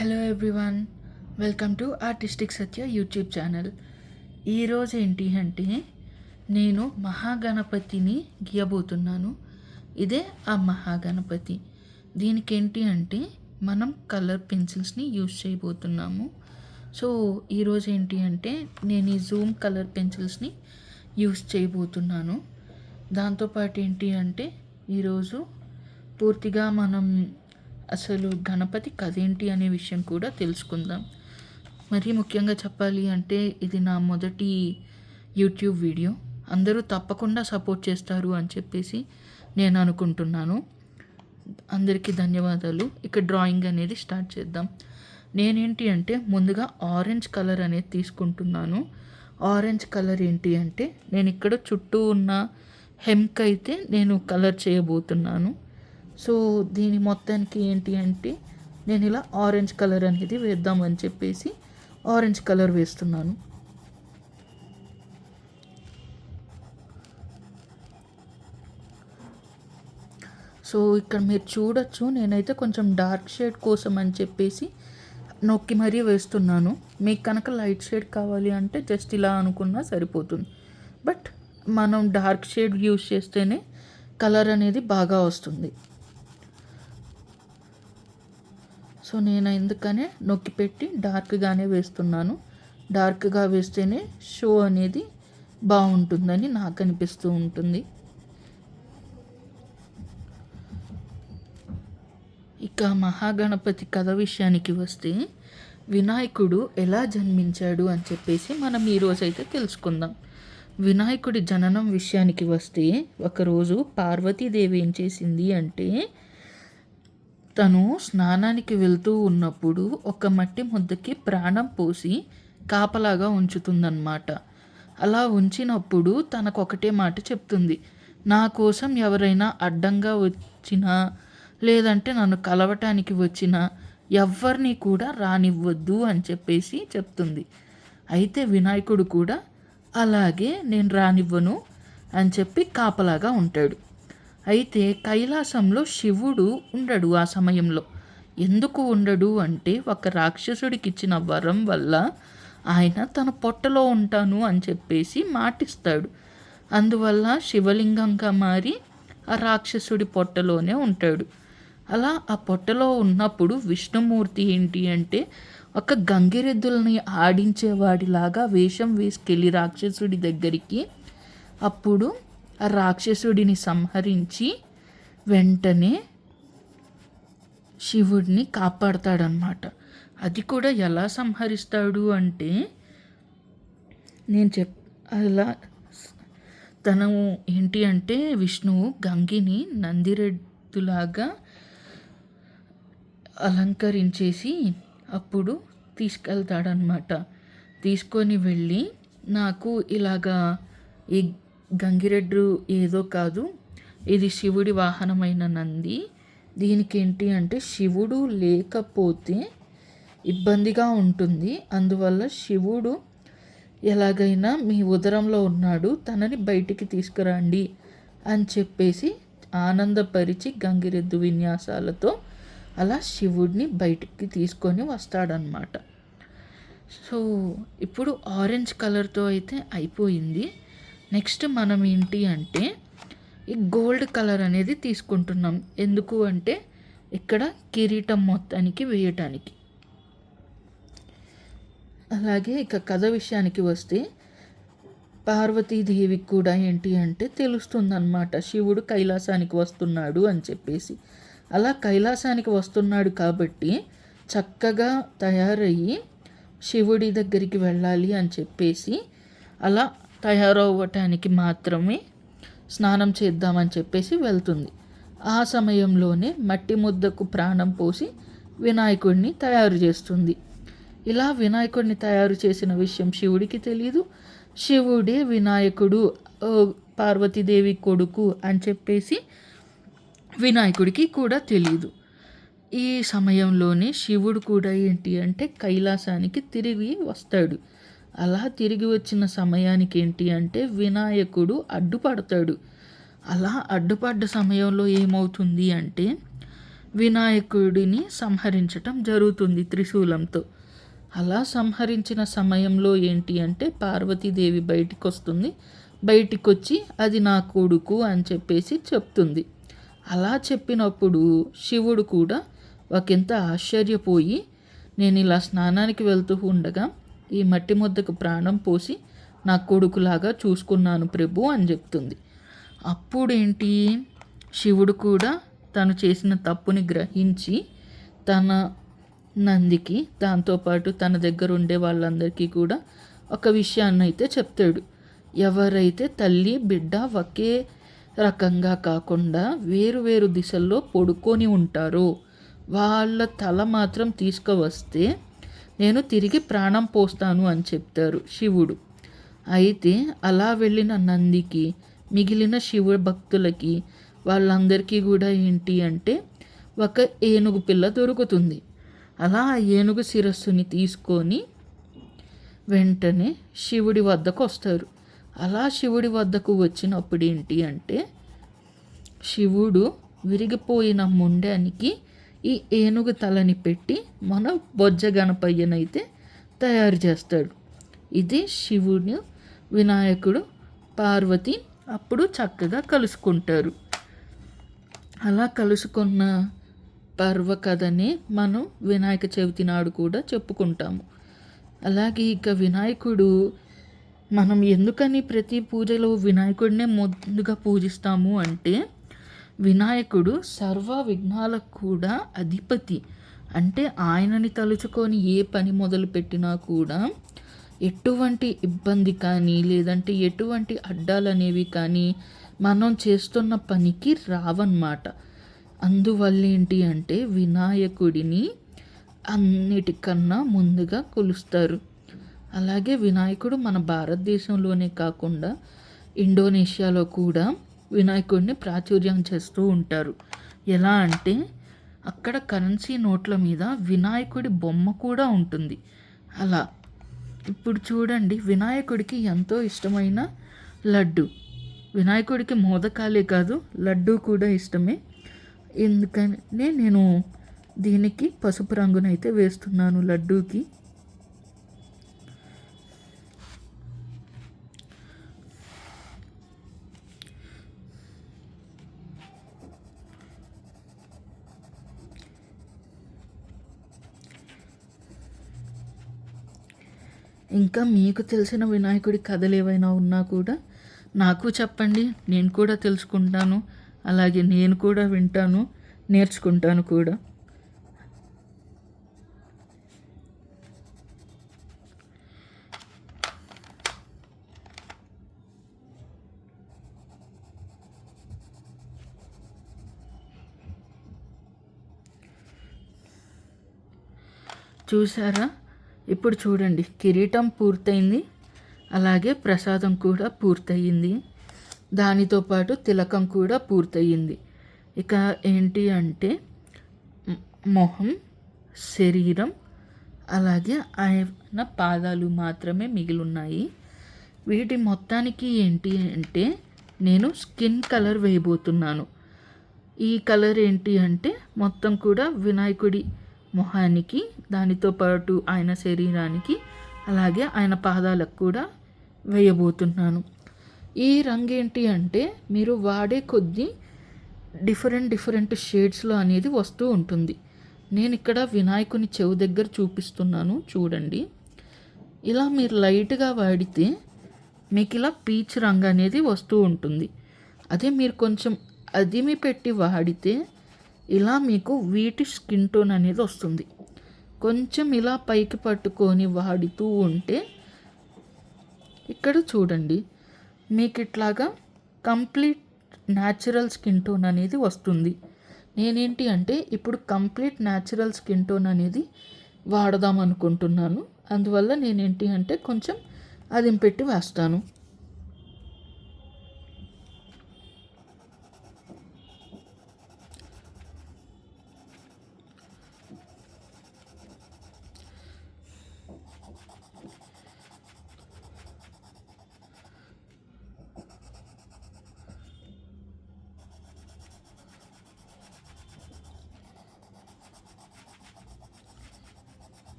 Hello everyone, welcome to artistic Satya YouTube channel. ఈరోజు ఏంటి అంటే నేను మహాగణపతిని గీయబోతున్నాను. ఇదే ఆ మహాగణపతి. దీనికి ఏంటి అంటే మనం కలర్ పెన్సిల్స్ని యూజ్ చేయబోతున్నాము. సో ఈరోజు ఏంటి అంటే నేను ఈ జూమ్ కలర్ పెన్సిల్స్ని యూజ్ చేయబోతున్నాను. దాంతోపాటు ఏంటి అంటే ఈరోజు పూర్తిగా మనం అసలు గణపతి కథ ఏంటి అనే విషయం కూడా తెలుసుకుందాం. మరీ ముఖ్యంగా చెప్పాలి అంటే ఇది నా మొదటి యూట్యూబ్ వీడియో. అందరూ తప్పకుండా సపోర్ట్ చేస్తారు అని చెప్పేసి నేను అనుకుంటున్నాను. అందరికీ ధన్యవాదాలు. ఇక డ్రాయింగ్ అనేది స్టార్ట్ చేద్దాం. నేనేంటి అంటే ముందుగా ఆరెంజ్ కలర్ అనేది తీసుకుంటున్నాను. ఆరెంజ్ కలర్ ఏంటి అంటే నేను ఇక్కడ చుట్టూ ఉన్న హెమ్కి అయితే నేను కలర్ చేయబోతున్నాను. సో దీని మొత్తానికి ఏంటి అంటే నేను ఇలా ఆరెంజ్ కలర్ అనేది వేద్దామని చెప్పేసి ఆరెంజ్ కలర్ వేస్తున్నాను. సో ఇక్కడ మీరు చూడొచ్చు, నేనైతే కొంచెం డార్క్ షేడ్ కోసం అని చెప్పేసి నొక్కి మరీ వేస్తున్నాను. మీకు కనుక లైట్ షేడ్ కావాలి అంటే జస్ట్ ఇలా అనుకున్నా సరిపోతుంది. బట్ మనం డార్క్ షేడ్ యూస్ చేస్తేనే కలర్ అనేది బాగా వస్తుంది. సో నేను ఎందుకనే నొక్కి పెట్టి డార్క్గానే వేస్తున్నాను. డార్క్గా వేస్తేనే షో అనేది బాగుంటుందని నాకు అనిపిస్తూ ఉంటుంది. ఇక మహాగణపతి కథ విషయానికి వస్తే వినాయకుడు ఎలా జన్మించాడు అని చెప్పేసి మనం ఈరోజైతే తెలుసుకుందాం. వినాయకుడి జననం విషయానికి వస్తే ఒకరోజు పార్వతీదేవి ఏం చేసింది అంటే తను స్నానానికి వెళ్తూ ఉన్నప్పుడు ఒక మట్టి ముద్దకి ప్రాణం పోసి కాపలాగా ఉంచుతుందన్నమాట. అలా ఉంచినప్పుడు తనకు ఒకటే మాట చెప్తుంది, నా కోసం ఎవరైనా అడ్డంగా వచ్చినా లేదంటే నన్ను కలవటానికి వచ్చినా ఎవరిని కూడా రానివ్వద్దు అని చెప్పేసి చెప్తుంది. అయితే వినాయకుడు కూడా అలాగే నేను రానివ్వను అని చెప్పి కాపలాగా ఉంటాడు. అయితే కైలాసంలో శివుడు ఉండడు ఆ సమయంలో. ఎందుకు ఉండడు అంటే ఒక రాక్షసుడికి ఇచ్చిన వరం వల్ల ఆయన తన పొట్టలో ఉంటాను అని చెప్పేసి మాటిస్తాడు. అందువల్ల శివలింగంగా మారి ఆ రాక్షసుడి పొట్టలోనే ఉంటాడు. అలా ఆ పొట్టలో ఉన్నప్పుడు విష్ణుమూర్తి ఏంటి అంటే ఒక గంగిరెద్దుల్ని ఆడించేవాడిలాగా వేషం వేసుకెళ్ళి రాక్షసుడి దగ్గరికి అప్పుడు ఆ రాక్షసుడిని సంహరించి వెంటనే శివుడిని కాపాడతాడనమాట. అది కూడా ఎలా సంహరిస్తాడు అంటే నేను అలా తను ఏంటి అంటే విష్ణువు గంగిని నందిరెద్దులాగా అలంకరించేసి అప్పుడు తీసుకెళ్తాడనమాట. తీసుకొని వెళ్ళి నాకు ఇలాగా ఈ గంగిరెడ్డు ఏదో కాదు, ఇది శివుడి వాహనమైన నంది. దీనికి ఏంటి అంటే శివుడు లేకపోతే ఇబ్బందిగా ఉంటుంది. అందువల్ల శివుడు ఎలాగైనా మీ ఉదరంలో ఉన్నాడు, తనని బయటికి తీసుకురండి అని చెప్పేసి ఆనందపరిచి గంగిరెద్దు విన్యాసాలతో అలా శివుడిని బయటికి తీసుకొని వస్తాడనమాట. సో ఇప్పుడు ఆరెంజ్ కలర్తో అయితే అయిపోయింది. నెక్స్ట్ మనం ఏంటి అంటే ఈ గోల్డ్ కలర్ అనేది తీసుకుంటున్నాం. ఎందుకు అంటే ఇక్కడ కిరీటం మొత్తానికి వేయటానికి. అలాగే ఇక కథ విషయానికి వస్తే పార్వతీదేవికి కూడా ఏంటి అంటే తెలుస్తుందన్నమాట శివుడు కైలాసానికి వస్తున్నాడు అని చెప్పేసి. అలా కైలాసానికి వస్తున్నాడు కాబట్టి చక్కగా తయారయ్యి శివుడి దగ్గరికి వెళ్ళాలి అని చెప్పేసి అలా తయారవ్వటానికి మాత్రమే స్నానం చేద్దామని చెప్పేసి వెళ్తుంది. ఆ సమయంలోనే మట్టి ముద్దకు ప్రాణం పోసి వినాయకుడిని తయారు చేస్తుంది. ఇలా వినాయకుడిని తయారు చేసిన విషయం శివుడికి తెలియదు. శివుడే వినాయకుడు పార్వతీదేవి కొడుకు అని చెప్పేసి వినాయకుడికి కూడా తెలియదు. ఈ సమయంలోనే శివుడు కూడా ఏంటి అంటే కైలాసానికి తిరిగి వస్తాడు. అలా తిరిగి వచ్చిన సమయానికి ఏంటి అంటే వినాయకుడు అడ్డుపడతాడు. అలా అడ్డుపడ్డ సమయంలో ఏమవుతుంది అంటే వినాయకుడిని సంహరించటం జరుగుతుంది త్రిశూలంతో. అలా సంహరించిన సమయంలో ఏంటి అంటే పార్వతీదేవి బయటికి వస్తుంది. బయటికి వచ్చి అది నా కొడుకు అని చెప్పేసి చెప్తుంది. అలా చెప్పినప్పుడు శివుడు కూడా ఒకంత ఆశ్చర్యపోయి, నేను ఇలా స్నానానికి వెళ్తూ ఉండగా ఈ మట్టి ముద్దకు ప్రాణం పోసి నా కొడుకులాగా చూసుకున్నాను ప్రభు అని చెప్తుంది. అప్పుడేంటి, శివుడు కూడా తను చేసిన తప్పుని గ్రహించి తన నందికి దాంతోపాటు తన దగ్గర ఉండే వాళ్ళందరికీ కూడా ఒక విషయాన్ని అయితే చెప్తాడు. ఎవరైతే తల్లి బిడ్డ ఒకే రకంగా కాకుండా వేరు వేరు దిశల్లో పడుకొని ఉంటారో వాళ్ళ తల మాత్రం తీసుకువస్తే నేను తిరిగి ప్రాణం పోస్తాను అని చెప్తారు శివుడు. అయితే అలా వెళ్ళిన నందికి, మిగిలిన శివ భక్తులకి వాళ్ళందరికీ కూడా ఏంటి అంటే ఒక ఏనుగు పిల్ల దొరుకుతుంది. అలా ఆ ఏనుగు శిరస్సుని తీసుకొని వెంటనే శివుడి వద్దకు వస్తారు. అలా శివుడి వద్దకు వచ్చినప్పుడు ఏంటి అంటే శివుడు విరిగిపోయిన మొండానికి ఈ ఏనుగు తలని పెట్టి మన బొజ్జ గణపయ్యనైతే తయారు చేస్తాడు. ఇది శివుడు, వినాయకుడు, పార్వతి అప్పుడు చక్కగా కలుసుకుంటారు. అలా కలుసుకున్న పర్వ కథని మనం వినాయక చవితి నాడు కూడా చెప్పుకుంటాము. అలాగే ఇక వినాయకుడు, మనం ఎందుకని ప్రతి పూజలో వినాయకుడినే ముందుగా పూజిస్తాము అంటే వినాయకుడు సర్వ విఘ్నాలకు కూడా అధిపతి. అంటే ఆయనని తలుచుకొని ఏ పని మొదలు పెట్టినా కూడా ఎటువంటి ఇబ్బంది కానీ లేదంటే ఎటువంటి అడ్డాలు అనేవి కానీ మనం చేస్తున్న పనికి రావన్నమాట. అందువల్ల ఏంటి అంటే వినాయకుడిని అన్నిటికన్నా ముందుగా కొలుస్తారు. అలాగే వినాయకుడు మన భారతదేశంలోనే కాకుండా ఇండోనేషియాలో కూడా వినాయకుడిని ప్రాచుర్యం చేస్తూ ఉంటారు. ఎలా అంటే అక్కడ కరెన్సీ నోట్ల మీద వినాయకుడి బొమ్మ కూడా ఉంటుంది. అలా ఇప్పుడు చూడండి, వినాయకుడికి ఎంతో ఇష్టమైన లడ్డు. వినాయకుడికి మోదకాలే కాదు లడ్డు కూడా ఇష్టమే. ఎందుకని నేను దీనికి పసుపు రంగునైతే వేస్తున్నాను లడ్డూకి. ఇంకా మీకు తెలిసిన వినాయకుడి కథలు ఏవైనా ఉన్నా కూడా నాకు చెప్పండి, నేను కూడా తెలుసుకుంటాను. అలాగే నేను కూడా వింటాను, నేర్చుకుంటాను కూడా. చూసారా, ఇప్పుడు చూడండి కిరీటం పూర్తయింది, అలాగే ప్రసాదం కూడా పూర్తయింది, దానితో పాటు తిలకం కూడా పూర్తయింది. ఇక ఏంటి అంటే మొహం, శరీరం, అలాగే ఆయన పాదాలు మాత్రమే మిగిలిన్నాయి. వీటి మొత్తానికి ఏంటి అంటే నేను స్కిన్ కలర్ వేయబోతున్నాను. ఈ కలర్ ఏంటి అంటే మొత్తం కూడా వినాయకుడి మొహానికి, దానితో పాటు ఆయన శరీరానికి, అలాగే ఆయన పాదాలకు కూడా వేయబోతున్నాను. ఈ రంగు ఏంటి అంటే మీరు వాడే కొద్దీ డిఫరెంట్ షేడ్స్లో అనేది వస్తూ ఉంటుంది. నేను ఇక్కడ వినాయకుని చెవు దగ్గర చూపిస్తున్నాను చూడండి. ఇలా మీరు లైట్గా వాడితే మీకు ఇలా పీచ్ రంగు అనేది వస్తూ ఉంటుంది. అదే మీరు కొంచెం అదిమి పెట్టి వాడితే ఇలా మీకు వీటి స్కిన్ టోన్ అనేది వస్తుంది. కొంచెం ఇలా పైకి పట్టుకొని వాడుతూ ఉంటే ఇక్కడ చూడండి మీకు ఇట్లాగా కంప్లీట్ న్యాచురల్ స్కిన్ టోన్ అనేది వస్తుంది. నేనేంటి అంటే ఇప్పుడు కంప్లీట్ న్యాచురల్ స్కిన్ టోన్ అనేది వాడదాం అనుకుంటున్నాను. అందువల్ల నేనేంటి అంటే కొంచెం అదిం పెట్టి వేస్తాను.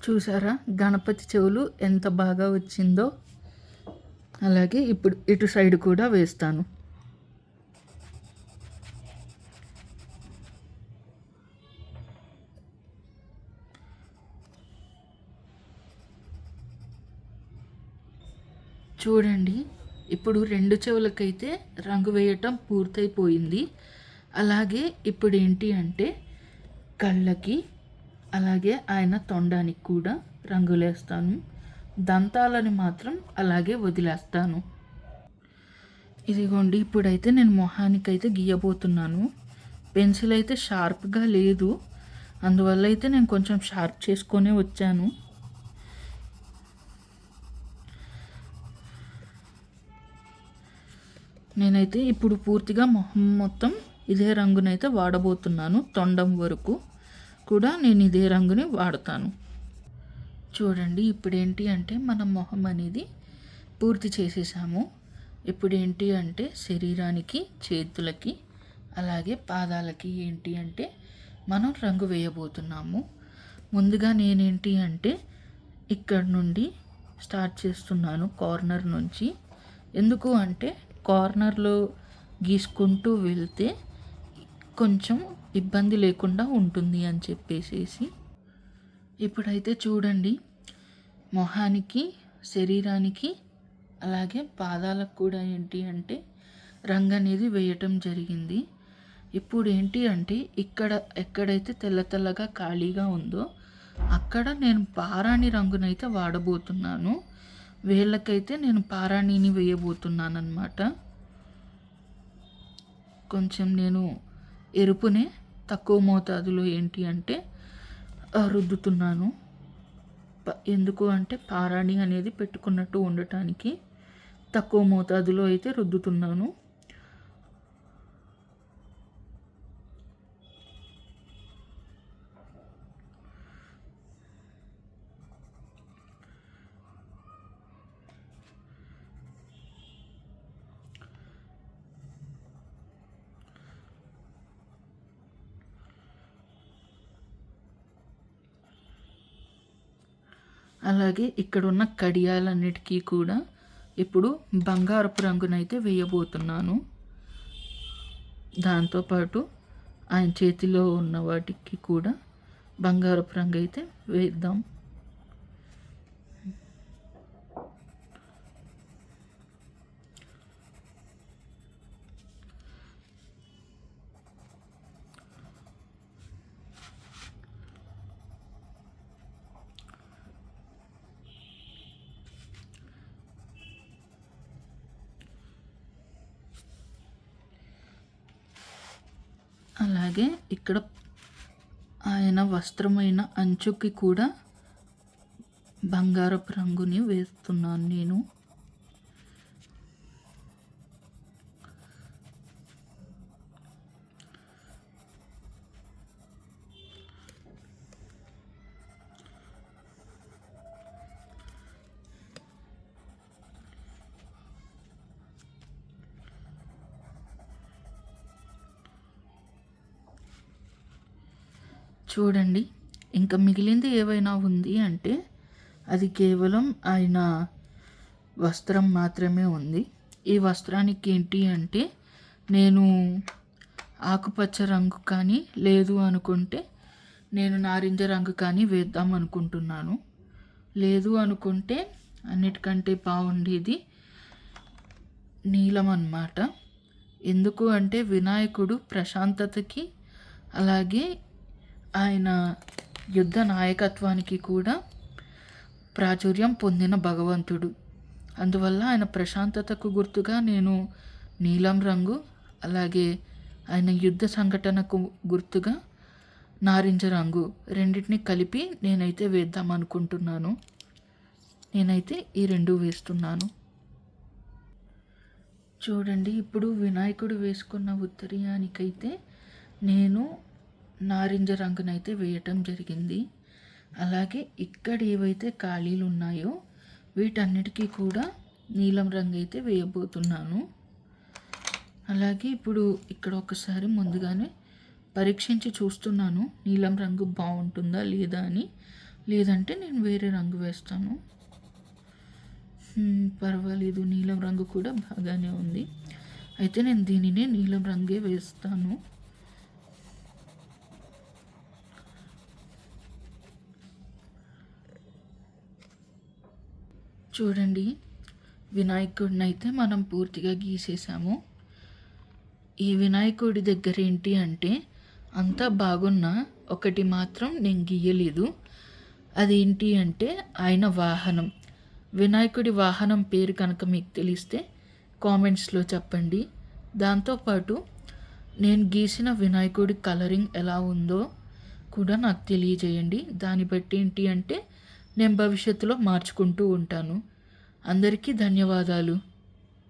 చూసారా గణపతి చెవులు ఎంత బాగా వచ్చిందో. అలాగే ఇప్పుడు ఇటు సైడ్ కూడా వేస్తాను. చూడండి, ఇప్పుడు 2 చెవులకైతే రంగు వేయటం పూర్తయిపోయింది. అలాగే ఇప్పుడు ఏంటి అంటే కళ్ళకి, అలాగే ఆయన తొండానికి కూడా రంగులేస్తాను. దంతాలని మాత్రం అలాగే వదిలేస్తాను. ఇదిగోండి, ఇప్పుడైతే నేను మొహానికైతే గీయబోతున్నాను. పెన్సిల్ అయితే షార్ప్గా లేదు, అందువల్ల అయితే నేను కొంచెం షార్ప్ చేసుకొనే వచ్చాను. నేనైతే ఇప్పుడు పూర్తిగా మొహం మొత్తం ఇదే రంగునైతే వాడబోతున్నాను. తొండం వరకు కూడా నేను ఇదే రంగుని వాడతాను. చూడండి, ఇప్పుడు ఏంటి అంటే మనం మొహం అనేది పూర్తి చేసేసాము. ఇప్పుడు ఏంటి అంటే శరీరానికి, చేతులకి, అలాగే పాదాలకి ఏంటి అంటే మనం రంగు వేయబోతున్నాము. ముందుగా నేనేంటి అంటే ఇక్కడ నుండి స్టార్ట్ చేస్తున్నాను, కార్నర్ నుంచి. ఎందుకు అంటే కార్నర్లో గీసుకుంటూ వెళ్తే కొంచెం ఇబ్బంది లేకుండా ఉంటుంది అని చెప్పేసి. ఇప్పుడైతే చూడండి, మొహానికి, శరీరానికి, అలాగే పాదాలకు కూడా ఏంటి అంటే రంగు అనేది వేయటం జరిగింది. ఇప్పుడు ఏంటి అంటే ఇక్కడ ఎక్కడైతే తెల్ల తెల్లగా ఖాళీగా ఉందో అక్కడ నేను పారాణి రంగునైతే వాడబోతున్నాను. వేళ్ళకైతే నేను పారాణిని వేయబోతున్నాను అన్నమాట. కొంచెం నేను ఎరుపునే తక్కువ మోతాదులో ఏంటి అంటే రుద్దుతున్నాను. ఎందుకు అంటే పారాణి అనేది పెట్టుకున్నట్టు ఉండటానికి తక్కువ మోతాదులో అయితే రుద్దుతున్నాను. అలాగే ఇక్కడ ఉన్న కడియాలన్నిటికీ కూడా ఇప్పుడు బంగారపు రంగునైతే వేయబోతున్నాను. దాంతోపాటు ఆయన చేతిలో ఉన్న వాటికి కూడా బంగారపు రంగు అయితే వేద్దాం. అలాగే ఇక్కడ ఆయన వస్త్రమైన అంచుకి కూడా బంగారపు రంగుని వేస్తున్నాను నేను. చూడండి, ఇంకా మిగిలింది ఏవైనా ఉంది అంటే అది కేవలం ఆయన వస్త్రం మాత్రమే ఉంది. ఈ వస్త్రానికి ఏంటి అంటే నేను ఆకుపచ్చ రంగు కానీ, లేదు అనుకుంటే నేను నారింజ రంగు కానీ వేద్దాం అనుకుంటున్నాను. లేదు అనుకుంటే అన్నిటికంటే బాగుండేది నీలం అన్నమాట. ఎందుకు అంటే వినాయకుడు ప్రశాంతతకి, అలాగే ఆయన యుద్ధ నాయకత్వానికి కూడా ప్రాచుర్యం పొందిన భగవంతుడు. అందువల్ల ఆయన ప్రశాంతతకు గుర్తుగా నేను నీలం రంగు, అలాగే ఆయన యుద్ధ సంఘటనకు గుర్తుగా నారింజ రంగు రెండింటిని కలిపి నేనైతే వేద్దాం అనుకుంటున్నాను. నేనైతే ఈ రెండు వేస్తున్నాను. చూడండి, ఇప్పుడు వినాయకుడు వేసుకున్న ఉత్తరీయానికైతే నేను నారింజ రంగునైతే వేయటం జరిగింది. అలాగే ఇక్కడ ఏవైతే ఖాళీలు ఉన్నాయో వీటన్నిటికీ కూడా నీలం రంగు అయితే వేయబోతున్నాను. అలాగే ఇప్పుడు ఇక్కడ ఒకసారి ముందుగానే పరీక్షించి చూస్తున్నాను నీలం రంగు బాగుంటుందా లేదా అని. లేదంటే నేను వేరే రంగు వేస్తాను. పర్వాలేదు, నీలం రంగు కూడా బాగానే ఉంది. అయితే నేను దీనినే నీలం రంగే వేస్తాను. చూడండి, వినాయకుడిని అయితే మనం పూర్తిగా గీసేసాము. ఈ వినాయకుడి దగ్గర ఏంటి అంటే అంతా బాగున్నా ఒకటి మాత్రం నేను గీయలేదు. అదేంటి అంటే ఆయన వాహనం. వినాయకుడి వాహనం పేరు కనుక మీకు తెలిస్తే కామెంట్స్లో చెప్పండి. దాంతోపాటు నేను గీసిన వినాయకుడి కలరింగ్ ఎలా ఉందో కూడా నాకు తెలియజేయండి. దాన్ని బట్టి ఏంటి అంటే నేను భవిష్యత్తులో మార్చుకుంటూ ఉంటాను. అందరికీ ధన్యవాదాలు.